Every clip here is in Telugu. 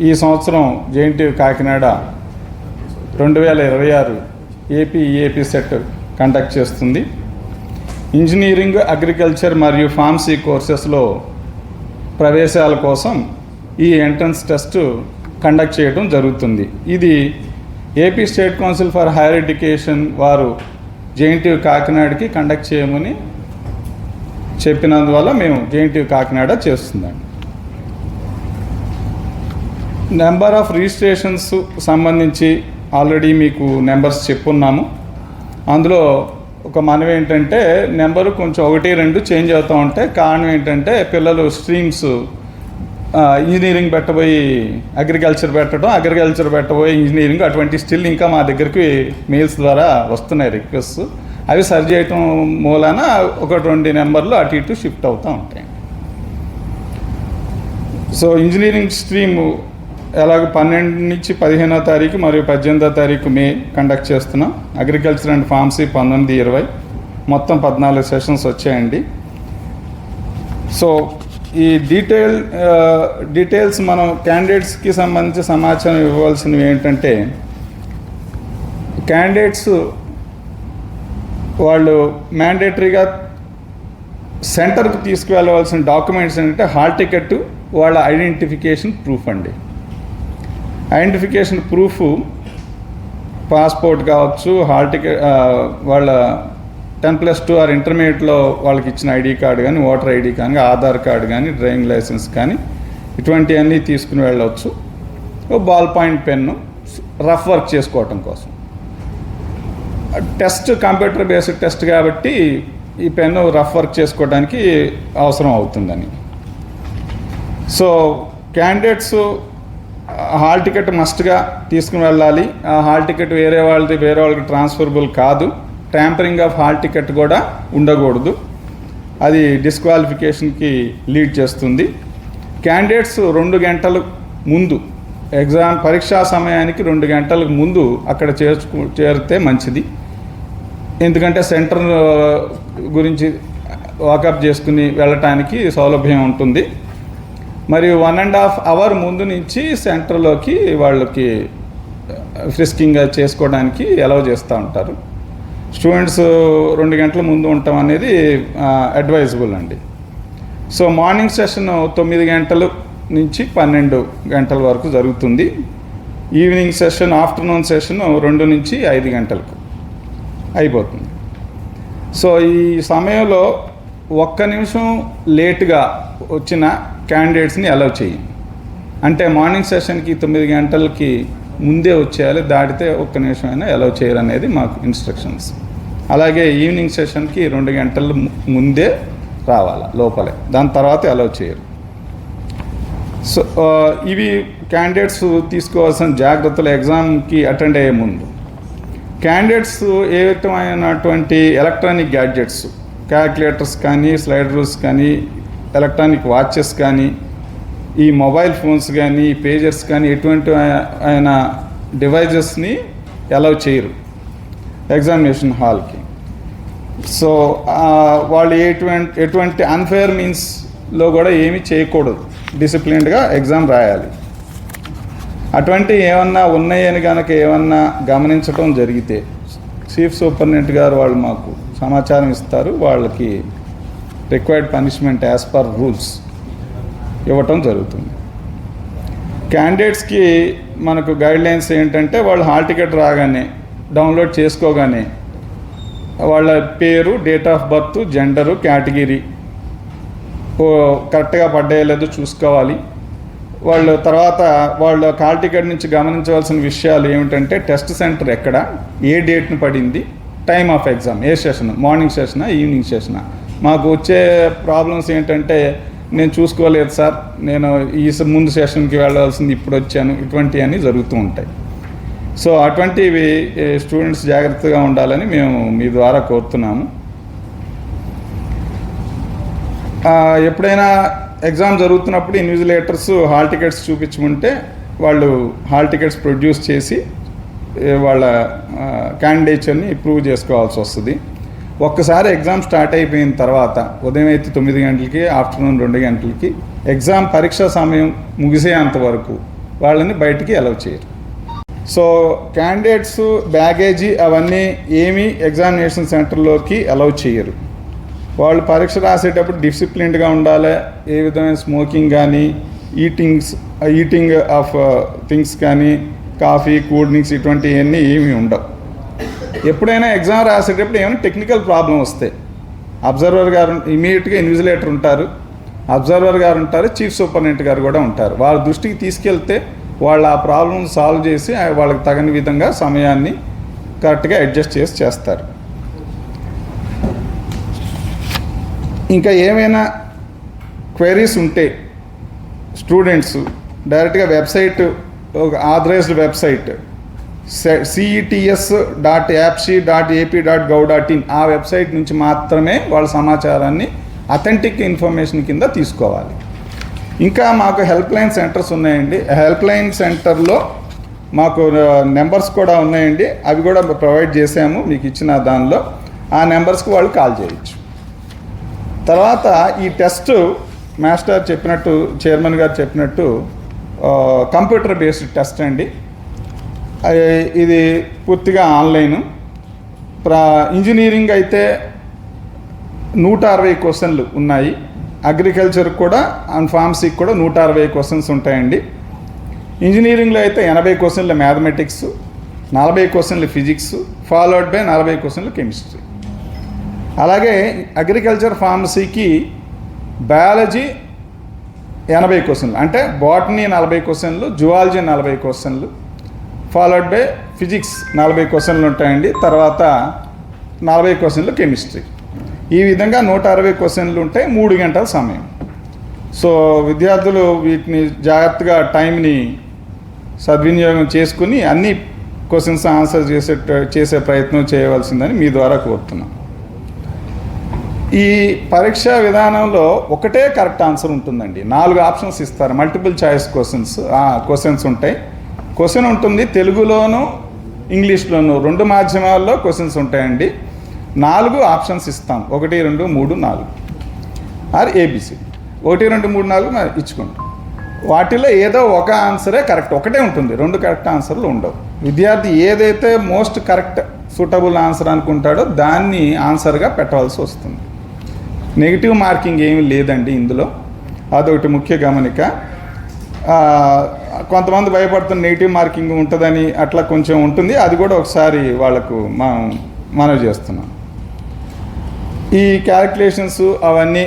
ఈ సంవత్సరం JNTU Kakinada 2026 AP set conduct చేస్తుంది. ఇంజనీరింగ్, అగ్రికల్చర్ మరియు ఫార్మసీ కోర్సెస్లో ప్రవేశాల కోసం ఈ ఎంట్రన్స్ టెస్ట్ కండక్ట్ చేయడం జరుగుతుంది. ఇది AP state council for higher education వారు జేఎన్టీయూ కాకినాడకి కండక్ట్ చేయమని చెప్పినందువల్ల మేము జేఎన్టీయూ కాకినాడ చేస్తుందండి. నెంబర్ ఆఫ్ రిజిస్ట్రేషన్స్ సంబంధించి ఆల్రెడీ మీకు నెంబర్స్ చెప్పున్నాము. అందులో ఒక మనవి ఏంటంటే నెంబరు కొంచెం 1-2 చేంజ్ అవుతూ ఉంటాయి. కారణం ఏంటంటే పిల్లలు స్ట్రీమ్స్ ఇంజనీరింగ్ పెట్టబోయి అగ్రికల్చర్ పెట్టబోయి ఇంజనీరింగ్ అటువంటి స్టిల్ ఇంకా మా దగ్గరికి మెయిల్స్ ద్వారా వస్తున్నాయి రిక్వెస్ట్. అవి సరి చేయటం మూలాన 1-2 నెంబర్లు అటు ఇటు షిఫ్ట్ అవుతూ ఉంటాయి. సో ఇంజనీరింగ్ స్ట్రీమ్ ఎలాగ 12 నుంచి 15వ తారీఖు మరియు 18వ తారీఖు మే కండక్ట్ చేస్తున్నాం. అగ్రికల్చర్ అండ్ ఫార్మసీ 19-20 మొత్తం 14 సెషన్స్ వచ్చాయండి. సో ఈ డీటెయిల్స్ మనం క్యాండిడేట్స్కి సంబంధించి సమాచారం ఇవ్వాల్సినవి ఏంటంటే, క్యాండిడేట్స్ వాళ్ళు మ్యాండేటరీగా సెంటర్కి తీసుకువెళ్ళవలసిన డాక్యుమెంట్స్ ఏంటంటే హాల్ టికెట్, వాళ్ళ ఐడెంటిఫికేషన్ ప్రూఫ్ అండి. ఐడెంటిఫికేషన్ ప్రూఫ్ పాస్పోర్ట్ కావచ్చు, హాల్ టికెట్, వాళ్ళ 10+2 ఆర్ ఇంటర్మీడియట్లో వాళ్ళకి ఇచ్చిన ఐడి కార్డు కానీ, ఓటర్ ఐడి కానీ, ఆధార్ కార్డు కానీ, డ్రైవింగ్ లైసెన్స్ కానీ ఇటువంటివన్నీ తీసుకుని వెళ్ళవచ్చు. Ball point pen rough work చేసుకోవటం కోసం. టెస్ట్ కంప్యూటర్ బేస్డ్ టెస్ట్ కాబట్టి ఈ పెన్ను రఫ్ వర్క్ చేసుకోవడానికి అవసరం అవుతుందని. సో క్యాండిడేట్స్ హాల్ టికెట్ మస్ట్గా తీసుకుని వెళ్ళాలి. ఆ హాల్ టికెట్ వేరే వాళ్ళకి ట్రాన్స్ఫరబుల్ కాదు. ట్యాంపరింగ్ ఆఫ్ హాల్ టికెట్ కూడా ఉండకూడదు. అది డిస్క్వాలిఫికేషన్కి లీడ్ చేస్తుంది. క్యాండిడేట్స్ 2 గంటల ముందు పరీక్షా సమయానికి 2 గంటలకు ముందు అక్కడ చేరితే మంచిది. ఎందుకంటే సెంటర్ గురించి వాకప్ చేసుకుని వెళ్ళటానికి సౌలభ్యం ఉంటుంది. మరియు 1.5 అవర్ ముందు నుంచి సెంటర్లోకి వాళ్ళకి ఫ్రిస్కింగ్ చేసుకోవడానికి అలౌ చేస్తూ ఉంటారు. స్టూడెంట్స్ 2 గంటల ముందు ఉండటం అనేది అడ్వైజబుల్ అండి. సో మార్నింగ్ సెషన్ 9 గంటల నుంచి 12 గంటల వరకు జరుగుతుంది. ఈవినింగ్ సెషన్, ఆఫ్టర్నూన్ సెషన్ 2 నుంచి 5 గంటలకు అయిపోతుంది. సో ఈ సమయంలో 1 నిమిషం లేటుగా వచ్చిన క్యాండిడేట్స్ని అలౌ చేయండి. అంటే మార్నింగ్ సెషన్కి 9 గంటలకి ముందే వచ్చేయాలి, దాటితే 1 నిమిషం అయినా అలౌ చేయాలనేది మాకు ఇన్స్ట్రక్షన్స్. అలాగే ఈవినింగ్ సెషన్కి 2 గంటల ముందే రావాలి లోపలే, దాని తర్వాత అలౌ చేయరు. సో ఇవి క్యాండిడేట్స్ తీసుకోవాల్సిన జాగ్రత్తలు. ఎగ్జామ్కి అటెండ్ అయ్యే ముందు క్యాండిడేట్స్ ఏ విధమైనటువంటి ఎలక్ట్రానిక్ గ్యాడ్జెట్స్, క్యాల్కులేటర్స్ కానీ, స్లైడర్స్ కానీ, ఎలక్ట్రానిక్ వాచెస్ కానీ, ఈ మొబైల్ ఫోన్స్ కానీ, పేజర్స్ కానీ ఎటువంటి అయిన డివైజెస్ని అలౌ చేయరు ఎగ్జామినేషన్ హాల్కి. సో వాళ్ళు ఎటువంటి అన్ఫేర్ మీన్స్లో కూడా ఏమీ చేయకూడదు. డిసిప్లిన్డ్గా ఎగ్జామ్ రాయాలి. అటువంటి ఏమన్నా ఉన్నాయని కనుక ఏమన్నా గమనించడం జరిగితే చీఫ్ సూపరింటెండెంట్ గారు వాళ్ళు మాకు సమాచారం ఇస్తారు. వాళ్ళకి required punishment as per rules ఇవ్వటం జరుగుతుంది. క్యాండిడేట్స్కి మనకు గైడ్లైన్స్ ఏంటంటే, వాళ్ళు హాల్ టికెట్ రాగానే డౌన్లోడ్ చేసుకోగానే వాళ్ళ పేరు, date of birth, gender, category కరెక్ట్గా పడ్డాయో లేదో చూసుకోవాలి. తర్వాత వాళ్ళ హాల్ టికెట్ నుంచి గమనించవలసిన విషయాలు ఏమిటంటే, టెస్ట్ సెంటర్ ఎక్కడ, ఏ డేట్ను పడింది, టైమ్ ఆఫ్ ఎగ్జామ్, ఏ సెషన్, మార్నింగ్ సెషనా, ఈవినింగ్ సెషనా. మాకు వచ్చే ప్రాబ్లమ్స్ ఏంటంటే, నేను చూసుకోలేదు సార్, నేను ఈ ముందు సెషన్కి వెళ్ళాల్సింది ఇప్పుడు వచ్చాను, ఇటువంటివన్నీ జరుగుతూ ఉంటాయి. సో అటువంటివి స్టూడెంట్స్ జాగ్రత్తగా ఉండాలని మేము మీ ద్వారా కోరుతున్నాము. ఎప్పుడైనా ఎగ్జామ్ జరుగుతున్నప్పుడు ఇన్విజిలేటర్స్ హాల్ టికెట్స్ చూపించమంటే వాళ్ళు హాల్ టికెట్స్ ప్రొడ్యూస్ చేసి వాళ్ళ క్యాండిడేచర్ని ప్రూవ్ చేసుకోవాల్సి వస్తుంది. ఒక్కసారి ఎగ్జామ్ స్టార్ట్ అయిపోయిన తర్వాత ఉదయం అయితే 9 గంటలకి, ఆఫ్టర్నూన్ 2 గంటలకి, ఎగ్జామ్ పరీక్షా సమయం ముగిసేంత వరకు వాళ్ళని బయటికి అలౌ చేయరు. సో క్యాండిడేట్స్ బ్యాగేజీ అవన్నీ ఏమీ ఎగ్జామినేషన్ సెంటర్లోకి అలౌ చేయరు. వాళ్ళు పరీక్ష రాసేటప్పుడు డిసిప్లిన్డ్గా ఉండాలి. ఏ విధమైన స్మోకింగ్ కానీ ఈటింగ్ ఆఫ్ థింగ్స్ కానీ కాఫీ కూల్ డ్రింక్స్ ఇటువంటివన్నీ ఏమీ ఉండవు. ఎప్పుడైనా ఎగ్జామ్ రాసేటప్పుడు ఏమైనా టెక్నికల్ ప్రాబ్లం వస్తే అబ్జర్వర్ గారు ఇమీడియట్గా ఇన్విజిలేటర్ ఉంటారు, అబ్జర్వర్ గారు ఉంటారు, చీఫ్ సూపరింటెండెంట్ గారు కూడా ఉంటారు. వాళ్ళ దృష్టికి తీసుకెళ్తే వాళ్ళు ఆ ప్రాబ్లమ్ సాల్వ్ చేసి వాళ్ళకి తగిన విధంగా సమయాన్ని కరెక్ట్గా అడ్జస్ట్ చేస్తారు. ఇంకా ఏమైనా క్వైరీస్ ఉంటే స్టూడెంట్స్ డైరెక్ట్గా వెబ్సైట్, ఒక ఆథరైజ్డ్ వెబ్సైట్ cets.apc.ap.gov.in ఆ వెబ్సైట్ నుంచి మాత్రమే వాళ్ళ సమాచారాన్ని అథెంటిక్ ఇన్ఫర్మేషన్ కింద తీసుకోవాలి. ఇంకా మాకు హెల్ప్ లైన్ సెంటర్స్ ఉన్నాయండి. హెల్ప్ లైన్ సెంటర్లో మాకు నెంబర్స్ కూడా ఉన్నాయండి. అవి కూడా ప్రొవైడ్ చేసాము మీకు ఇచ్చిన దానిలో. ఆ నెంబర్స్కి వాళ్ళు కాల్ చేయొచ్చు. తర్వాత ఈ టెస్ట్ మాస్టర్ చెప్పినట్టు, చైర్మన్ గారు చెప్పినట్టు కంప్యూటర్ బేస్డ్ టెస్ట్ అండి. ఇది పూర్తిగా ఆన్లైను. ఇంజనీరింగ్ అయితే 160 క్వశ్చన్లు ఉన్నాయి. అగ్రికల్చర్ కూడా అండ్ ఫార్మసీకి కూడా 160 క్వశ్చన్స్ ఉంటాయండి. ఇంజనీరింగ్లో అయితే 80 క్వశ్చన్లు మ్యాథమెటిక్స్, 40 క్వశ్చన్లు ఫిజిక్స్, ఫాలోడ్ బై 40 క్వశ్చన్లు కెమిస్ట్రీ. అలాగే అగ్రికల్చర్ ఫార్మసీకి బయాలజీ 80 క్వశ్చన్లు, అంటే బాటనీ 40 క్వశ్చన్లు, జువాలజీ 40 క్వశ్చన్లు, ఫాలోడ్ బై ఫిజిక్స్ 40 క్వశ్చన్లు ఉంటాయండి. తర్వాత 40 క్వశ్చన్లు కెమిస్ట్రీ. ఈ విధంగా 160 క్వశ్చన్లు ఉంటాయి, 3 గంటల సమయం. సో విద్యార్థులు వీటిని జాగ్రత్తగా టైంని సద్వినియోగం చేసుకుని అన్ని క్వశ్చన్స్ ఆన్సర్ చేసే ప్రయత్నం చేయవలసిందని మీ ద్వారా కోరుతున్నాం. ఈ పరీక్షా విధానంలో ఒకటే కరెక్ట్ ఆన్సర్ ఉంటుందండి. 4 ఆప్షన్స్ ఇస్తారు, మల్టిపుల్ చాయిస్ క్వశ్చన్స్ ఉంటాయి. క్వశ్చన్ ఉంటుంది తెలుగులోను ఇంగ్లీష్లోను 2 మాధ్యమాల్లో క్వశ్చన్స్ ఉంటాయండి. 4 ఆప్షన్స్ ఇస్తాం, 1 2 3 4 ఆర్ ఏబిసి 1 2 3 4 ఇచ్చుకుంటాం. వాటిలో ఏదో ఒక ఆన్సరే కరెక్ట్, ఒకటే ఉంటుంది, 2 కరెక్ట్ ఆన్సర్లు ఉండవు. విద్యార్థి ఏదైతే మోస్ట్ కరెక్ట్ సూటబుల్ ఆన్సర్ అనుకుంటాడో దాన్ని ఆన్సర్గా పెట్టవలసి వస్తుంది. నెగిటివ్ మార్కింగ్ ఏమీ లేదండి ఇందులో, అదొకటి ముఖ్య గమనిక. కొంతమంది భయపడుతున్న నెగిటివ్ మార్కింగ్ ఉంటుందని, అట్లా కొంచెం ఉంటుంది. అది కూడా ఒకసారి వాళ్ళకు మనవి చేస్తున్నాం. ఈ క్యాలిక్యులేషన్స్ అవన్నీ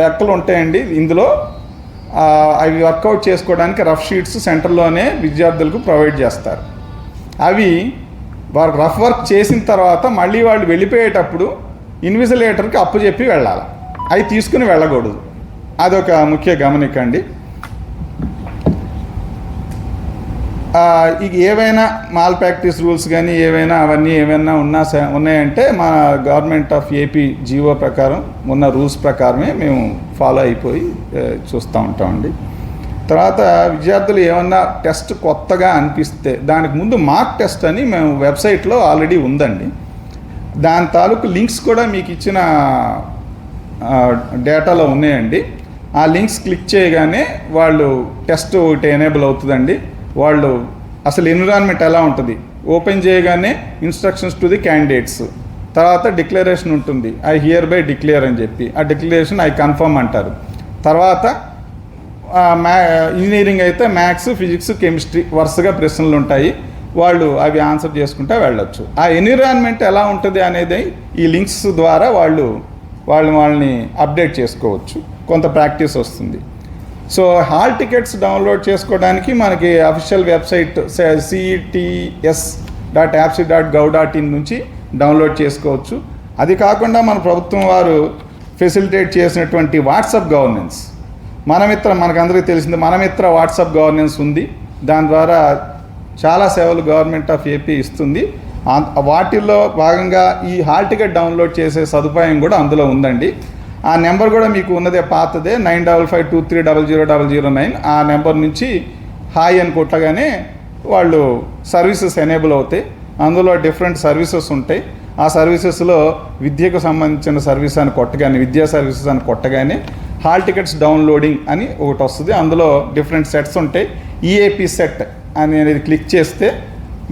లెక్కలు ఉంటాయండి ఇందులో. అవి వర్కౌట్ చేసుకోవడానికి రఫ్ షీట్స్ సెంటర్లోనే విద్యార్థులకు ప్రొవైడ్ చేస్తారు. అవి వారు రఫ్ వర్క్ చేసిన తర్వాత మళ్ళీ వాళ్ళు వెళ్ళిపోయేటప్పుడు ఇన్విజిలేటర్కి అప్పచెప్పి వెళ్ళాలి, అవి తీసుకుని వెళ్ళకూడదు. అదొక ముఖ్య గమనిక అండి. ఇక ఏవైనా మాల్ ప్రాక్టీస్ రూల్స్ కానీ అవన్నీ ఏమైనా ఉన్నాయంటే మా గవర్నమెంట్ ఆఫ్ ఏపీ జీవో ప్రకారం ఉన్న రూల్స్ ప్రకారమే మేము ఫాలో అయిపోయి చూస్తూ ఉంటామండి. తర్వాత విద్యార్థులు ఏమన్నా టెస్ట్ కొత్తగా అనిపిస్తే దానికి ముందు మార్క్ టెస్ట్ అని మేము వెబ్సైట్లో ఆల్రెడీ ఉందండి. దాని తాలూకు లింక్స్ కూడా మీకు ఇచ్చిన డేటాలో ఉన్నాయండి. ఆ లింక్స్ క్లిక్ చేయగానే వాళ్ళు టెస్ట్ ఒకటి ఎనేబుల్ అవుతుందండి. వాళ్ళు అసలు ఎన్విరాన్మెంట్ ఎలా ఉంటుంది ఓపెన్ చేయగానే ఇన్స్ట్రక్షన్స్ టు ది క్యాండిడేట్స్, తర్వాత డిక్లరేషన్ ఉంటుంది, ఐ హియర్ బై డిక్లేర్ అని చెప్పి, ఆ డిక్లరేషన్ ఐ కన్ఫర్మ్ అంటారు. తర్వాత ఇంజనీరింగ్ అయితే మ్యాథ్స్, ఫిజిక్స్, కెమిస్ట్రీ వరుసగా ప్రశ్నలు ఉంటాయి, వాళ్ళు అవి ఆన్సర్ చేసుకుంటూ వెళ్ళొచ్చు. ఆ ఎన్విరాన్మెంట్ ఎలా ఉంటుంది అనేది ఈ లింక్స్ ద్వారా వాళ్ళని అప్డేట్ చేసుకోవచ్చు, కొంత ప్రాక్టీస్ వస్తుంది. సో హాల్ టికెట్స్ డౌన్లోడ్ చేసుకోవడానికి మనకి అఫీషియల్ వెబ్సైట్ cets.apc.gov.in నుంచి డౌన్లోడ్ చేసుకోవచ్చు. అది కాకుండా మన ప్రభుత్వం వారు ఫెసిలిటేట్ చేసినటువంటి వాట్సాప్ గవర్నెన్స్, మనకందరికీ తెలిసింది మనమిత్ర వాట్సాప్ గవర్నెన్స్ ఉంది. దాని ద్వారా చాలా సేవలు గవర్నమెంట్ ఆఫ్ ఏపీ ఇస్తుంది. వాటిల్లో భాగంగా ఈ హాల్ టికెట్ డౌన్లోడ్ చేసే సదుపాయం కూడా అందులో ఉందండి. ఆ నెంబర్ కూడా మీకు ఉన్నదే, పాతదే, 9552300009. ఆ నెంబర్ నుంచి హాయ్ అని కొట్టగానే వాళ్ళు సర్వీసెస్ ఎనేబుల్ అవుతాయి. అందులో డిఫరెంట్ సర్వీసెస్ ఉంటాయి. ఆ సర్వీసెస్లో విద్యకు సంబంధించిన సర్వీస్ అని కొట్టగానే, విద్యా సర్వీసెస్ అని కొట్టగానే హాల్ టికెట్స్ డౌన్లోడింగ్ అని ఒకటి వస్తుంది. అందులో డిఫరెంట్ సెట్స్ ఉంటాయి. ఈఏపీ సెట్ అనేది క్లిక్ చేస్తే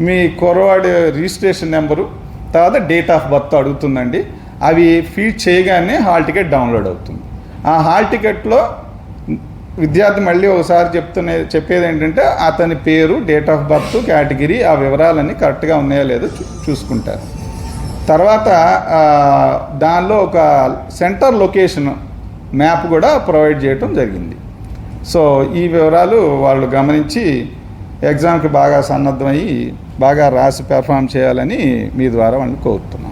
మీ కుర్రవాడి రిజిస్ట్రేషన్ నెంబరు తర్వాత డేట్ ఆఫ్ బర్త్ అడుగుతుందండి. అవి ఫీడ్ చేయగానే హాల్ టికెట్ డౌన్లోడ్ అవుతుంది. ఆ హాల్ టికెట్లో విద్యార్థి మళ్ళీ ఒకసారి చెప్పేది ఏంటంటే అతని పేరు, డేట్ ఆఫ్ బర్త్, కేటగిరీ, ఆ వివరాలన్నీ కరెక్ట్గా ఉన్నాయో లేదో చూసుకుంటారు. తర్వాత దానిలో ఒక సెంటర్ లొకేషన్ మ్యాప్ కూడా ప్రొవైడ్ చేయటం జరిగింది. సో ఈ వివరాలు వాళ్ళు గమనించి ఎగ్జామ్కి బాగా సన్నద్ధమయ్యి బాగా రాసి పెర్ఫామ్ చేయాలని మీ ద్వారా వాళ్ళని కోరుతున్నాను.